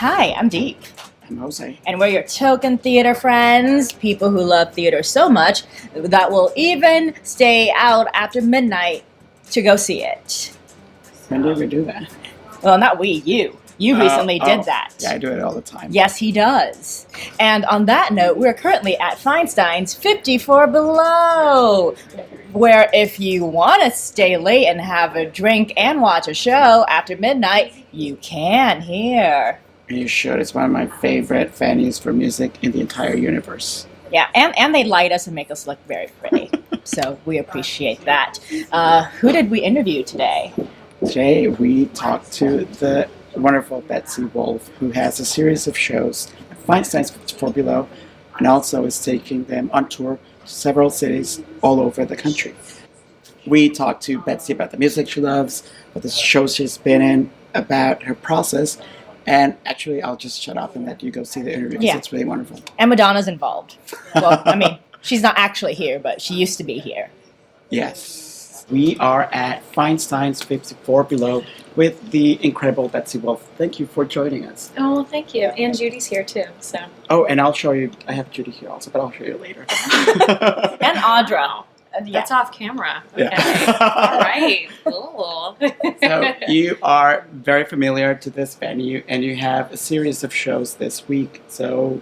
Hi, I'm Deep. I'm Jose. And we're your token theater friends, people who love theater so much that will even stay out after midnight to go see it. When did we do that? Well, not we, you. You recently did that. Yeah, I do it all the time. Yes, he does. And on that note, we're currently at Feinstein's 54 Below, where if you want to stay late and have a drink and watch a show after midnight, you can here. You should. It's one of my favorite venues for music in the entire universe. Yeah, and they light us and make us look very pretty. So we appreciate that. Who did we interview today? Today we talked to the wonderful Betsy Wolfe, who has a series of shows at Feinstein's 54 Below, and also is taking them on tour to several cities all over the country. We talked to Betsy about the music she loves, about the shows she's been in, about her process, and actually I'll just shut up and let you go see the interview because it's really wonderful. And Madonna's involved. Well, I mean, she's not actually here, but she used to be here. Yes. We are at Feinstein's 54 Below with the incredible Betsy Wolfe. Thank you for joining us. Oh, well, thank you. And Judy's here too. So. Oh, and I'll show you. I have Judy here also, but I'll show you later. And Audra. That's off camera. Okay. Yeah. All right. Cool. So you are very familiar to this venue, and you have a series of shows this week. So,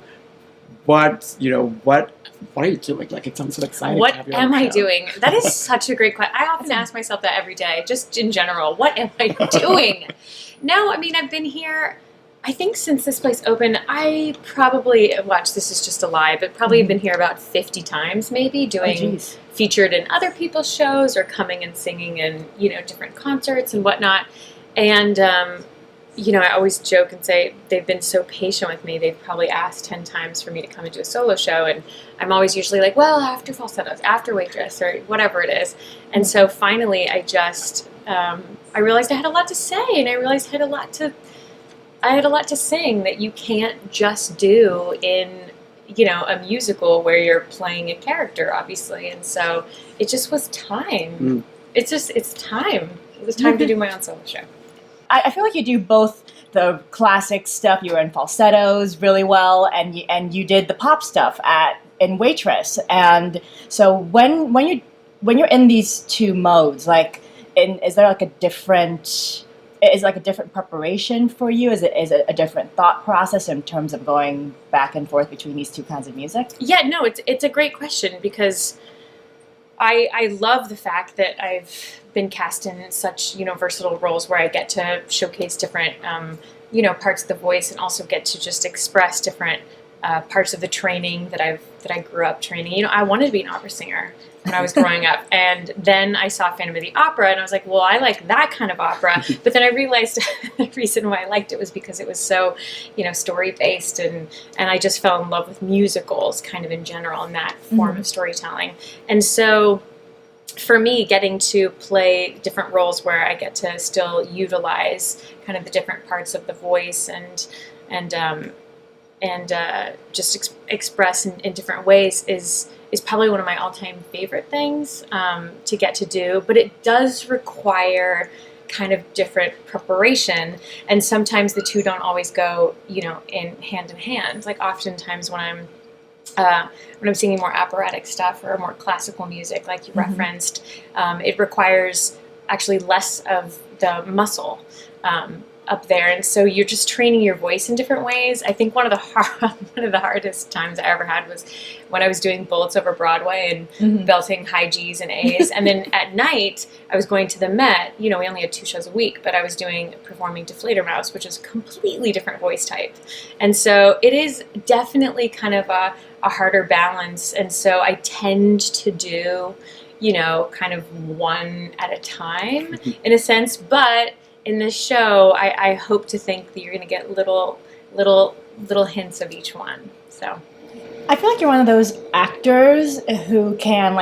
what are you doing? Like, it sounds so exciting. What to have your am own I show. doing? That is such a great question. I often ask myself that every day, just in general. What am I doing? No, I mean, I've been here, I think since this place opened, I probably, this is just a lie, but probably been here about 50 times maybe, doing featured in other people's shows or coming and singing in, different concerts and whatnot. And, I always joke and say they've been so patient with me. They've probably asked 10 times for me to come and do a solo show. And I'm always usually like, well, after Falsettos, after Waitress, or whatever it is. And so finally I just, I realized I had a lot to say, and I realized I had a lot to sing that you can't just do in, a musical where you're playing a character, obviously. And so it just was time. It's time. It was time to do my own solo show. I feel like you do both the classic stuff. You were in Falsettos really well, and you did the pop stuff in Waitress. And so when you're in these two modes, is there a different preparation for you? Is it a different thought process in terms of going back and forth between these two kinds of music? Yeah, no, it's a great question because I love the fact that I've been cast in such versatile roles where I get to showcase different parts of the voice and also get to just express different parts of the training that I grew up training. I wanted to be an opera singer when I was growing up, and then I saw Phantom of the Opera, and I was like, well, I like that kind of opera. But then I realized the reason why I liked it was because it was so, story based, and I just fell in love with musicals, kind of in general, in that form of storytelling. And so, for me, getting to play different roles where I get to still utilize kind of the different parts of the voice and just express in different ways is probably one of my all-time favorite things to get to do. But it does require kind of different preparation, and sometimes the two don't always go, in hand. Like oftentimes when I'm singing more operatic stuff or more classical music, like you referenced, it requires actually less of the muscle up there, and so you're just training your voice in different ways. I think one of the hardest times I ever had was when I was doing Bullets over Broadway and belting high G's and A's, and then at night I was going to the Met. We only had 2 shows a week, but I was performing to Fledermaus, which is a completely different voice type, and so it is definitely kind of a harder balance. And so I tend to do, kind of one at a time in a sense, but in this show, I hope to think that you're going to get little hints of each one. So, I feel like you're one of those actors who can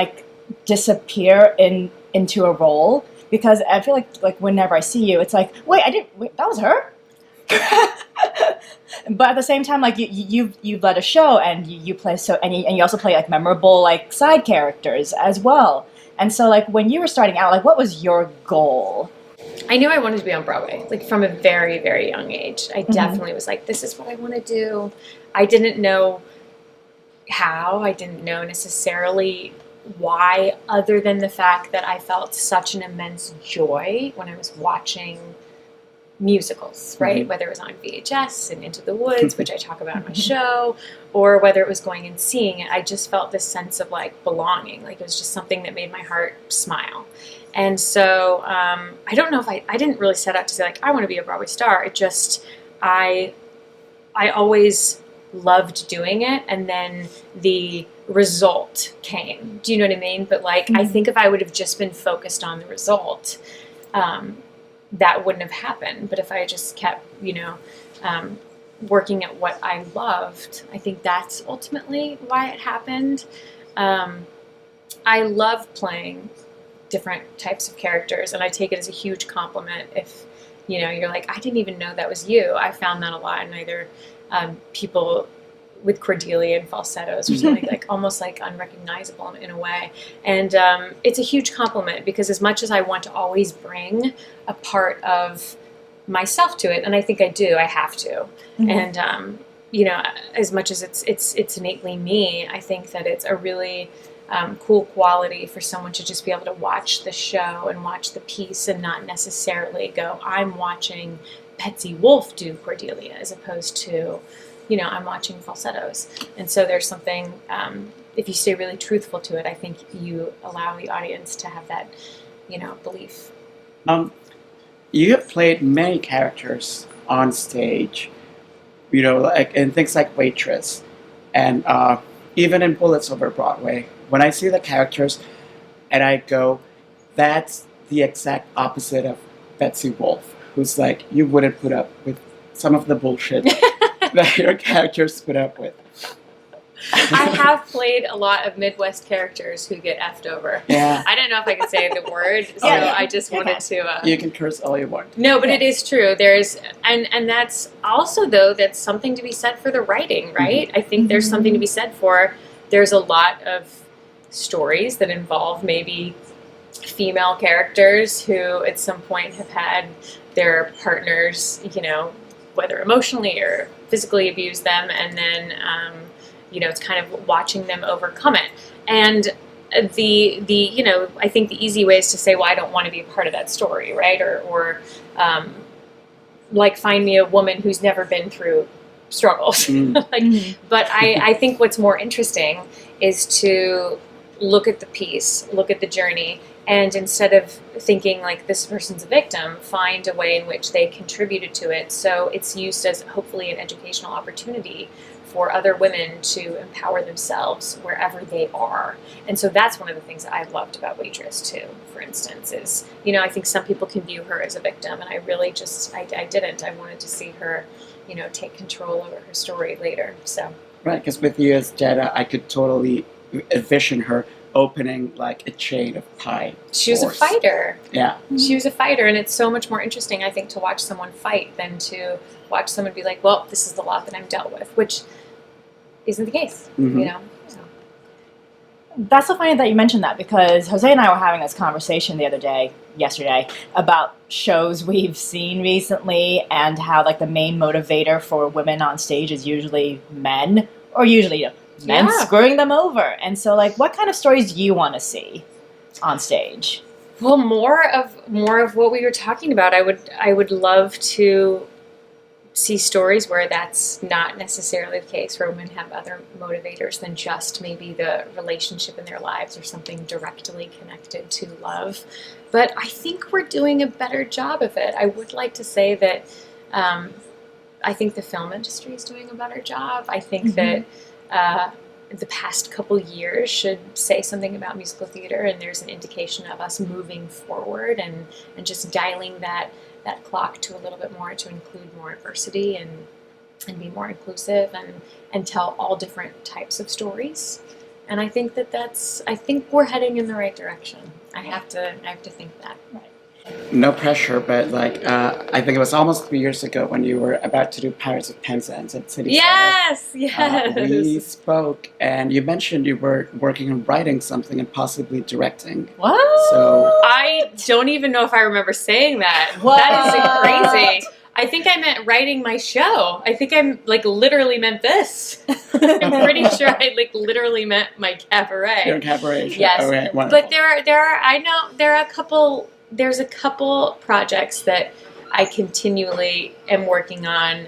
disappear into a role, because I feel like whenever I see you, it's like, wait, that was her. But at the same time, you've led a show and you play and you also play memorable side characters as well. And so when you were starting out, what was your goal? I knew I wanted to be on Broadway, like from a very, very young age. I definitely was like, this is what I want to do. I didn't know how. I didn't know necessarily why, other than the fact that I felt such an immense joy when I was watching musicals, right? Whether it was on VHS and Into the Woods, which I talk about in my show, or whether it was going and seeing it, I just felt this sense of like belonging. Like it was just something that made my heart smile. And so I don't know if I didn't really set out to say like, I want to be a Broadway star. It just, I always loved doing it. And then the result came. Do you know what I mean? But like, I think if I would have just been focused on the result, that wouldn't have happened. But if I just kept, working at what I loved, I think that's ultimately why it happened. I love playing different types of characters, and I take it as a huge compliment if, you're like, I didn't even know that was you. I found that a lot in either people with Cordelia and Falsettos or something like almost like unrecognizable in a way. And it's a huge compliment because as much as I want to always bring a part of myself to it, and I think I do, I have to. And as much as it's innately me, I think that it's a really cool quality for someone to just be able to watch the show and watch the piece and not necessarily go, I'm watching Betsy Wolfe do Cordelia, as opposed to, I'm watching Falsettos. And so there's something, if you stay really truthful to it, I think you allow the audience to have that, belief. You have played many characters on stage, like in things like Waitress, and even in Bullets Over Broadway. When I see the characters, and I go, that's the exact opposite of Betsy Wolfe, who's like, you wouldn't put up with some of the bullshit that your characters put up with. I have played a lot of Midwest characters who get effed over. Yeah. I don't know if I can say the word, so I just wanted to... You can curse all you want. No, but it is true. There's, and that's also, though, that's something to be said for the writing, right? I think there's something to be said for, there's a lot of stories that involve maybe female characters who at some point have had their partners, whether emotionally or physically abuse them, and then it's kind of watching them overcome it. And I think the easy way is to say, well, I don't want to be a part of that story, right? Or like find me a woman who's never been through struggles. But I think what's more interesting is to look at the piece, look at the journey, and instead of thinking like this person's a victim, find a way in which they contributed to it. So it's used as hopefully an educational opportunity for other women to empower themselves wherever they are. And so that's one of the things that I loved about Waitress too, for instance, is, I think some people can view her as a victim, and I really just, I didn't. I wanted to see her, take control over her story later, so. Right, because with you as Jetta, I could totally envision her opening like a chain of pie. She was a fighter. Yeah. She was a fighter, and it's so much more interesting, I think, to watch someone fight than to watch someone be like, well, this is the lot that I'm dealt with, which isn't the case, So. That's so funny that you mentioned that, because Jose and I were having this conversation yesterday, about shows we've seen recently and how like the main motivator for women on stage is usually men, or usually men screwing them over. And so like, what kind of stories do you want to see on stage? Well, more of what we were talking about. I would love to see stories where that's not necessarily the case, where women have other motivators than just maybe the relationship in their lives or something directly connected to love. But I think we're doing a better job of it. I would like to say that I think the film industry is doing a better job. I think that the past couple years should say something about musical theater, and there's an indication of us moving forward and just dialing that clock to a little bit more, to include more diversity and be more inclusive and tell all different types of stories. And I think I think we're heading in the right direction. I have to think that. Right. No pressure, but like I think it was almost 3 years ago when you were about to do Pirates of Penzance at City Yes, Center. yes. We spoke, and you mentioned you were working on writing something and possibly directing. What? So I don't even know if I remember saying that. What? That is crazy. I think I meant writing my show. I think I like literally meant this. I'm pretty sure I like literally meant my cabaret. your cabaret. Show. Yes, Okay, wonderful. but I know there are a couple. There's a couple projects that I continually am working on,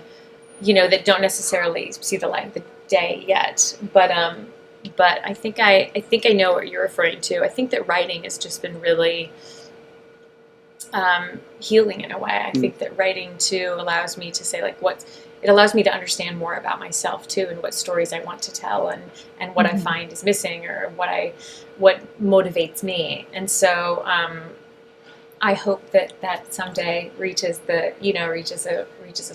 that don't necessarily see the light of the day yet. But I think I know what you're referring to. I think that writing has just been really healing in a way. I think that writing too allows me to say it allows me to understand more about myself too, and what stories I want to tell, and what I find is missing, or what motivates me. And so I hope that someday reaches a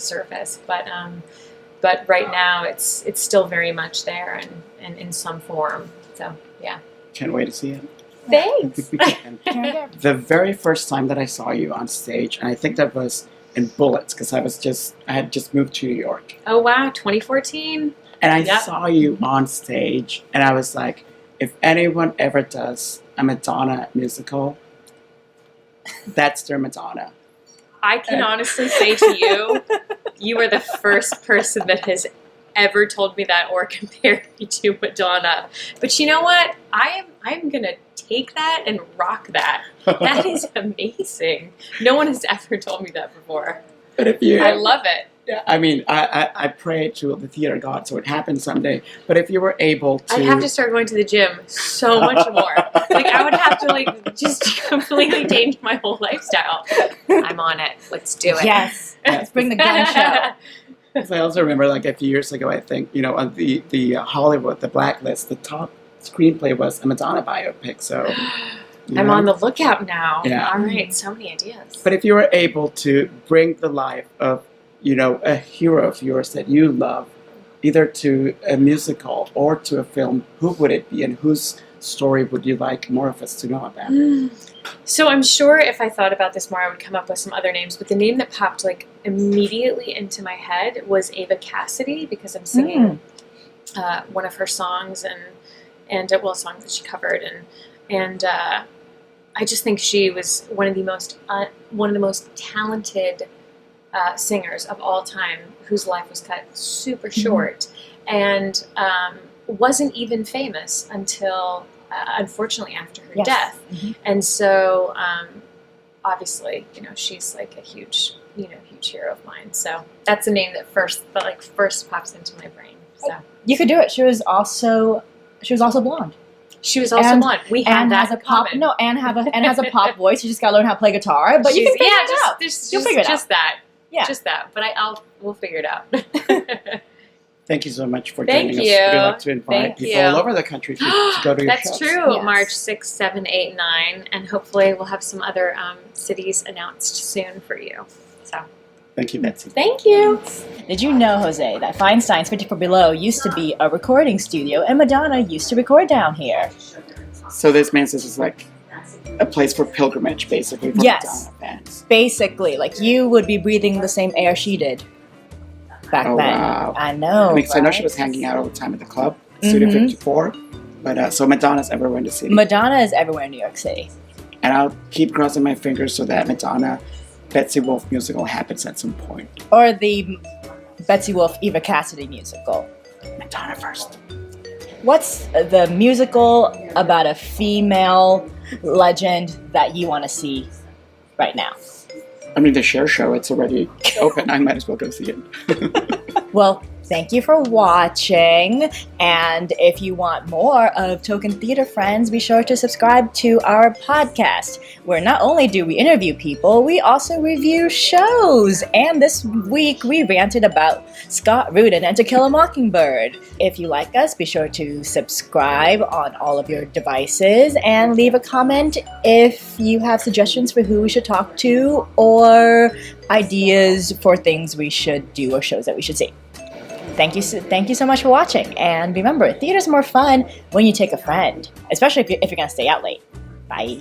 surface. But right now it's still very much there and in some form. So yeah. Can't wait to see it. Thanks. The very first time that I saw you on stage, and I think that was in Bullets, because I had just moved to New York. Oh wow, 2014. And I Yep. saw you on stage, and I was like, if anyone ever does a Madonna musical, that's their Madonna. I can honestly say to you, you are the first person that has ever told me that or compared me to Madonna. But you know what? I'm gonna take that and rock that. That is amazing. No one has ever told me that before. But if you, I love it. Yeah, I mean, I pray to the theater god so it happens someday. But if you were able to, I'd have to start going to the gym so much more. Like I would have to just completely change my whole lifestyle. I'm on it. Let's do it. Yes. Let's bring the gun show. I also remember a few years ago, I think, on the Hollywood, the Blacklist, the top screenplay was a Madonna biopic. So I'm on the lookout now. Yeah. All right, so many ideas. But if you were able to bring the life of a hero of yours that you love, either to a musical or to a film, who would it be, and whose story would you like more of us to know about? So I'm sure if I thought about this more, I would come up with some other names. But the name that popped immediately into my head was Ava Cassidy, because I'm singing one of her songs and songs that she covered, and I just think she was one of the most talented singers of all time, whose life was cut super short, and wasn't even famous until unfortunately after her death. And so obviously she's a huge hero of mine. So that's the name that first pops into my brain. So You could do it. She was also blonde. she was also blonde. We had And that has a in pop common. Has a pop voice. You just gotta learn how to play guitar. But you can figure it out. You'll figure it out. Just that. Yeah. Just that. But we'll figure it out. Thank you so much for Thank joining us. you. We like to invite Thank people you. all over the country to go to your That's shows. true. Yes. March 6, 7, 8, 9. And hopefully we'll have some other cities announced soon for you. So Thank you, Betsy. thank you. Did you know, Jose, that Feinstein's 54 Below used to be a recording studio, and Madonna used to record down here? So this means this is like a place for pilgrimage, basically, for Yes. Madonna fans. Basically, you would be breathing the same air she did back Oh, then. wow. I know. Because I know right? she was hanging out all the time at the club, Studio 54. But so Madonna's everywhere in the city. Madonna is everywhere in New York City. And I'll keep crossing my fingers so that Madonna Betsy Wolfe musical happens at some point. Or the Betsy Wolfe Eva Cassidy musical. Madonna first. What's the musical about a female legend that you want to see right now? I mean, the Cher show, it's already open. I might as well go see it. Well, thank you for watching. And if you want more of Token Theater Friends, be sure to subscribe to our podcast, where not only do we interview people, we also review shows. And this week, we ranted about Scott Rudin and To Kill a Mockingbird. If you like us, be sure to subscribe on all of your devices and leave a comment if you have suggestions for who we should talk to or ideas for things we should do or shows that we should see. Thank you so much for watching, and remember, theater's more fun when you take a friend, especially if you're gonna stay out late. Bye.